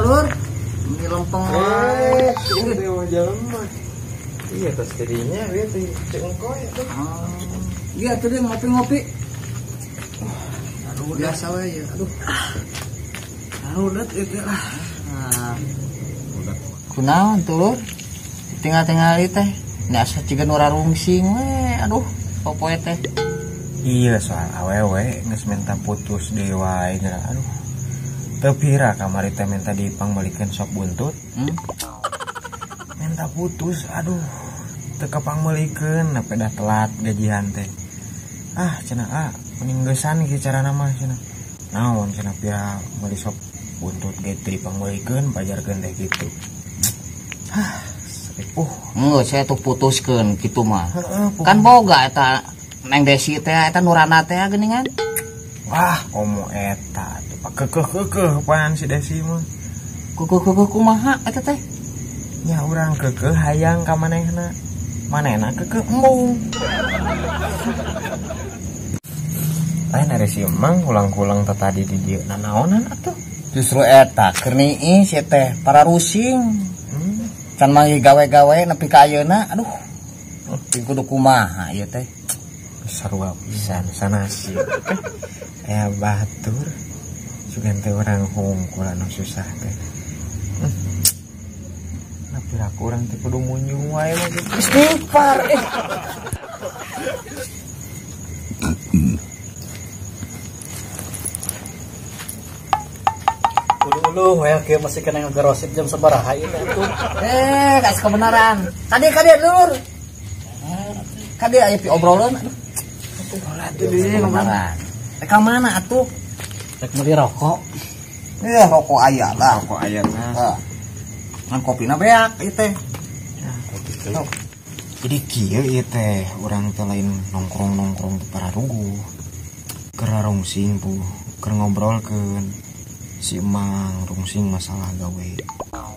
lur. Ini lempeng wae. Ini mau jalan mah. Iya tas dirinya dia tuh cengkoy tuh. Iya tuh dia ngopi-ngopi. Aduh biasa wae ya. Aduh. Udah itu lah. Nah. Kunaon tuh lur? Tinggal-tinggal teh. Nya asa ciga nu rarungsing we. Aduh, popoe teh. Iya soal awewe geus minta putus deui wae geura. Aduh. Teu pira kamari teh minta dipangbalikeun sok buntut. Minta putus, aduh. Teu kapangbalikeun nepi dah telat gajian teh. Ah, cenah mending geusan kieu carana mah cenah. Naon cenah pira meuli sok buntut ge teu dipangbalikeun pajarkeun teh kitu. Saya tuh putuskeun kitu mah. Kan boga eta Neng Desi teh eta Nurana teh geuningan. Wah, komo eta tuh kekeh pan si Desi mah. Kekeh kumaha eta teh? Nya urang kekeh hayang ka manehna. Manehna kekeh embung. Lain ada si Emang ulang-ulang tadi di dieu nanaonan atuh. Justru eta keur niis teh para rusing. Can manggi gawe-gawe nepi ka ayeuna, aduh. Kudu kumaha ieu teh? Sarua pisan sanasi. Ya batur. Sugan teh urang hungkul anu susah teh. Napira urang teh kudu munyung wae mah gitu. Istighfar. Dulu well kieu masih kena ngegerosip jam sabaraha ieu teh atuh. Geus kebenaran. Kade lur. Kade aya pi obrolan aduh. Atuh deui Kebenaran. Ka mana atuh? Rek meuli rokok. Rokok aya lah. Rokok aya mah. Ngan kopina beak ieu teh. Jadi kieu ieu teh urang teh lain nongkrong-nongkrong teh para ruguh. Keur rungsing puh, keur ngobrolkeun. Si Emang rungsing masalah gawe.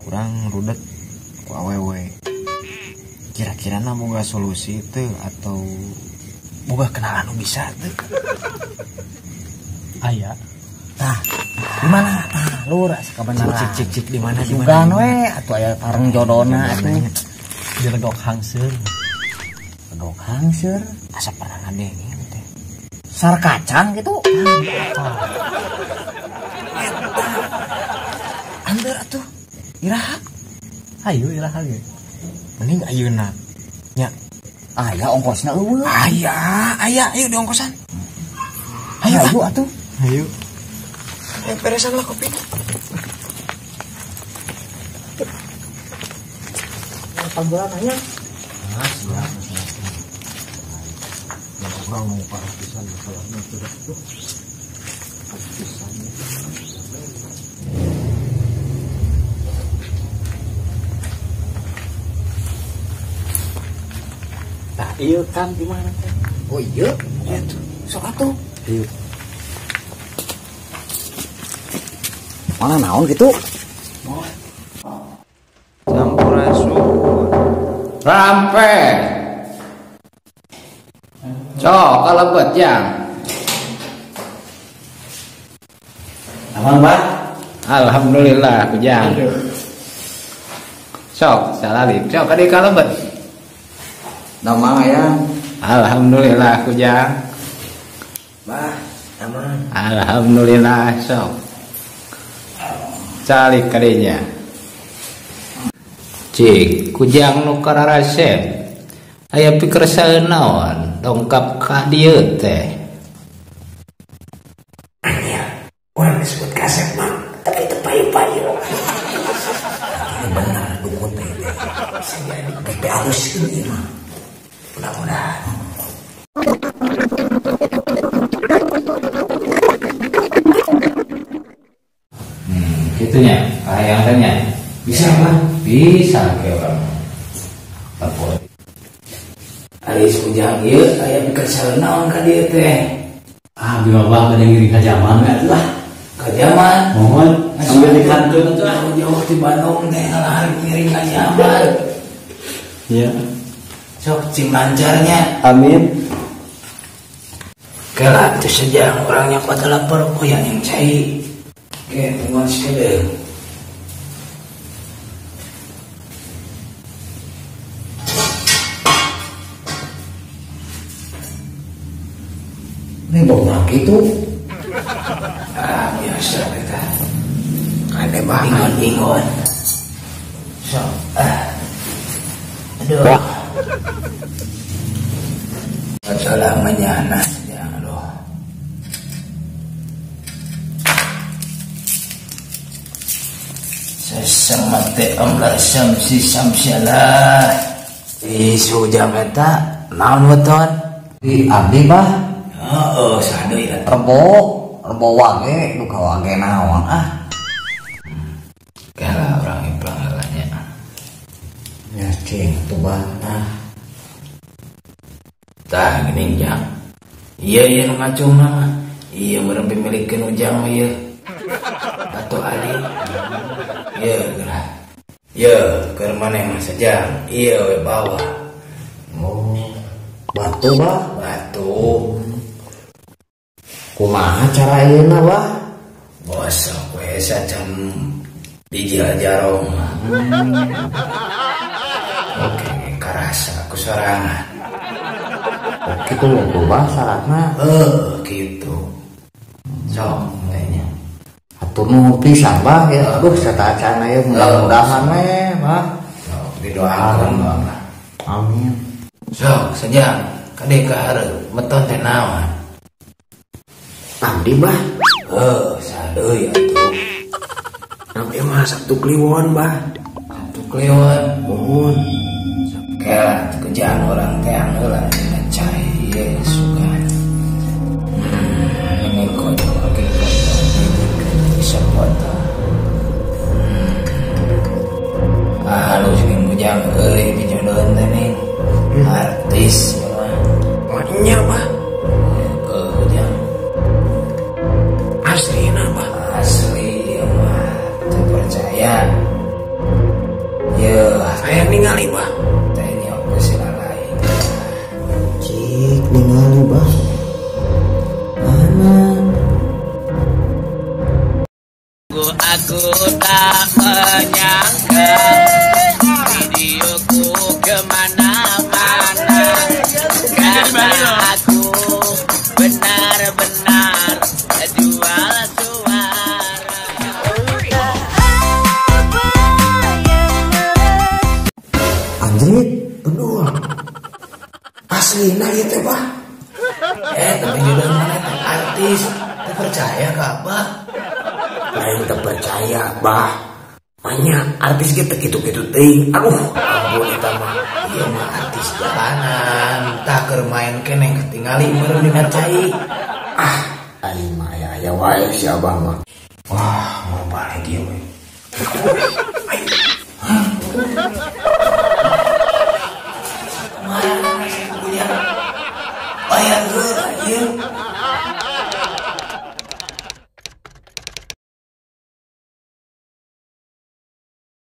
Urang rudet ku awewe. Kira-kira na boga solusi teu atau boga kenalan nu bisa teu? Aya. Tah, di mana? Tah, lur sakebenaran. Cik di mana Juga we atuh aya pareng jodona atuh. Di legok hangseur. Legok hangseur. Asa parangan deh teh. Sar kacang gitu. Ambil atuh. Iraha. Hayu iraha ge. Mending ayeuna. Nya. Aya ongkosna eueuh. Aya, ayo di ongkosan. Ayo atuh. Ayo. Beresan lah kopi. Panggolan aya. Mau pisan masalahnya sudah tuh. Tah ieu kan di mana teh? Oh iya, itu. Sok atuh. Ieu. Mana naon gitu? Sampurasun. Rampe. Cok, kalebet jang. Aman, Pak? Alhamdulillah kujang. Sok, salalik. Cok, kadi kalebet. Nama ya. Alhamdulillah kujang. Bah, aman. Alhamdulillah sok. Calik kadinya. Cik, kujang nu kararasep. Aya pikir saeun naon dongkap ka dieu teh. Orang disebut kasep mah, tapi itu payu-payu. Benar dukun teh. Saya jadi halus ini mah. Mudah-mudahan. Gitunya, yang tanya. Bisa apa? Bisa ke orang. Lapor. Alis kujang ieu aya pikir saeun naon ka dieu teh. Ah, bimbang kada ngiri ka zaman atuh. Ka zaman. Mohon sambil di kantor atuh. Jauh di Bandung teh ngalah ngiring ka zaman. Iya. Sok cing lancarnya. Amin. Kelak itu saja orangnya pada lapar koyang yang cai. Oke, tungguan sekali. gitu. Biasa kita. Ada banget ingon. So, aduh. Selamanya nasnya, aduh. Sesemate omlah samsialah. Sujam eta naon weton? Di abdi bah. Heeh, sadeui eta. Rebo wage, duka wage naon ah. Kala orang implang halanya. Ya cing tuh bah. Tah geuning jang. Iya nu ngacung nama. Iya meureun pimilikeun ujang mah ieu. Atuh ali. Iya gerah. Ya, keur maneh mah sajang. Iya we bawa. Oh, batu bah. Batu. Kumaha cara ayeuna bah? Bosok we sacan dijajarong mah. Oke, karasa ku sorangan. Gitu loh bah syaratna. Gitu. Sok kayaknya. Atur nuhun pisan bah ya. Aduh satacana ya mudah-mudahan we bah. Sok didoakeun Bapak. Amin. Sok sajang kade ka hareup meton teh naon? Abdi bah. Sadeui atuh. Namanya mah Sabtu Kliwon bah. Sabtu Kliwon. Mohon. Kela kejaan orang teh heula dina cai ye sugan. Ini kodo lagi bisa foto. Halus jeung bujang euy pijodohan teh ning. Artis mah. Maknya bah. Bujang. Aslina bah. Asli mah teu percaya. Ya, Saya ningali bah. teh nyok geus lain. Cik ningali bah. Mana? Aku tak menyangka videoku kemana-mana karena aku benar-benar jual suara. Anjrit, berdua. Aslina ieu teh bah. Tapi jodoh mana teh artis. Teu percaya ka Abah? Lain terpercaya bah. Maknya artis kita gitu-gitu teuing. Aduh, ampun eta mah. Ieu mah artis jalanan, tah keur main keneh ketingali meureun dina cai. Aing mah aya wae si Abah mah. Wah, mau balik dia we.